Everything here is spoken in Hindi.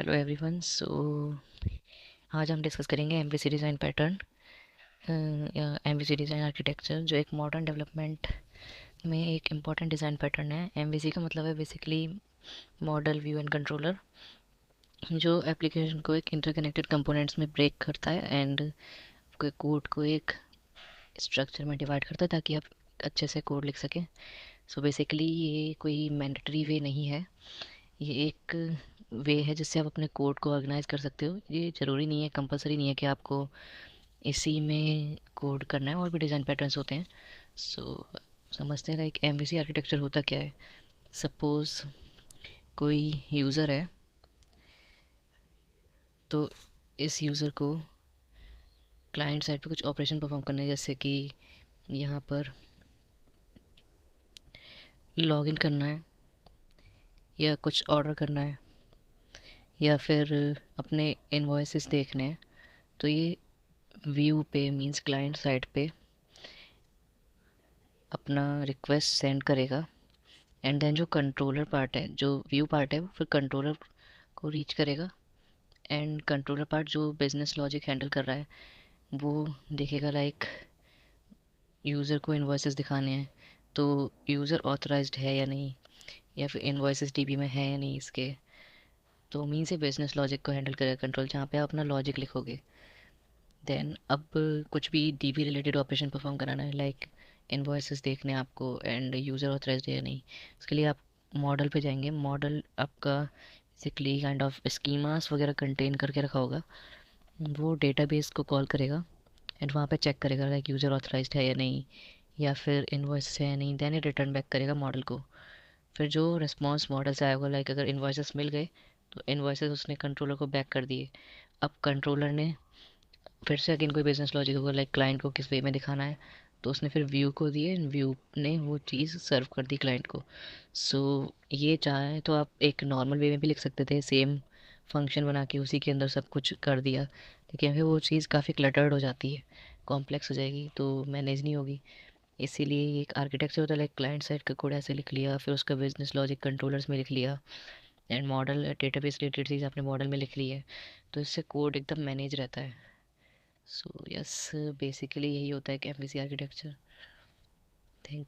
Hello everyone. आज हम डिस्कस करेंगे एमवीसी डिज़ाइन पैटर्न या एमवीसी डिज़ाइन आर्किटेक्चर, जो एक मॉडर्न डेवलपमेंट में एक इम्पॉर्टेंट डिज़ाइन पैटर्न है। एमवीसी का मतलब है basically model view and controller, जो एप्लीकेशन को एक इंटरकनेक्टेड कंपोनेंट्स में ब्रेक करता है एंड कोई कोड को एक स्ट्रक्चर में डिवाइड करता है ताकि आप अच्छे से कोड लिख सकें। सो बेसिकली ये कोई मैंडेटरी वे नहीं है, ये एक वे है जिससे आप अपने कोड को ऑर्गेनाइज कर सकते हो। ये ज़रूरी नहीं है, कंपलसरी नहीं है कि आपको इसी में कोड करना है, और भी डिज़ाइन पैटर्न्स होते हैं। सो समझते हैं लाइक एमवीसी आर्किटेक्चर होता क्या है। सपोज़ कोई यूज़र है, तो इस यूज़र को क्लाइंट साइड पे कुछ ऑपरेशन परफॉर्म करना है, जैसे कि यहाँ पर लॉगिन करना है या कुछ ऑर्डर करना है या फिर अपने इनवॉइसेस देखने हैं। तो ये व्यू पे मींस क्लाइंट साइड पे अपना रिक्वेस्ट सेंड करेगा, एंड देन जो कंट्रोलर पार्ट है, जो व्यू पार्ट है, वो फिर कंट्रोलर को रीच करेगा। एंड कंट्रोलर पार्ट जो बिजनेस लॉजिक हैंडल कर रहा है, वो देखेगा लाइक यूज़र को इन्वॉइसेस दिखाने हैं, तो यूज़र ऑथराइज्ड है या नहीं, या फिर इन्वॉइसेस डीबी में है या नहीं इसके। तो मीन से बिजनेस लॉजिक को हैंडल करेगा कंट्रोल, जहाँ पे आप अपना लॉजिक लिखोगे। देन अब कुछ भी डीबी रिलेटेड ऑपरेशन परफॉर्म कराना है, लाइक इन्वॉइसेस देखने हैं आपको एंड यूज़र ऑथराइज्ड है या नहीं, उसके लिए आप मॉडल पे जाएंगे। मॉडल आपका बेसिकली काइंड ऑफ स्कीमास वगैरह कंटेन करके रखा होगा। वो डेटाबेस को कॉल करेगा एंड वहाँ पे चेक करेगा लाइक यूज़र ऑथराइज्ड है या नहीं, या फिर इन्वॉइस है या नहीं। देन ये रिटर्न बैक करेगा मॉडल को। फिर जो रिस्पॉन्स मॉडल से आया होगा, लाइक अगर इन्वॉइसेस मिल गए तो इन्वॉइसेस उसने कंट्रोलर को बैक कर दिए। अब कंट्रोलर ने फिर से अगेन कोई बिजनेस लॉजिक होगा, लाइक क्लाइंट को किस वे में दिखाना है, तो उसने फिर व्यू को दिए, व्यू ने वो चीज़ सर्व कर दी क्लाइंट को। सो ये चाहे तो आप एक नॉर्मल वे में भी लिख सकते थे, सेम फंक्शन बना के उसी के अंदर सब कुछ कर दिया, लेकिन फिर वो चीज़ काफ़ी क्लटर्ड हो जाती है, कॉम्प्लेक्स हो जाएगी, तो मैनेज नहीं होगी। इसीलिए ये एक आर्किटेक्चर होता है, लाइक क्लाइंट साइड का कोड ऐसे लिख लिया, फिर उसका बिजनेस लॉजिक कंट्रोलर्स में लिख लिया, एंड मॉडल डेटाबेस रिलेटेड चीज़ आपने मॉडल में लिख ली है, तो इससे कोड एकदम मैनेज रहता है। सो यस, बेसिकली यही होता है कि एमवीसी आर्किटेक्चर। Thank you.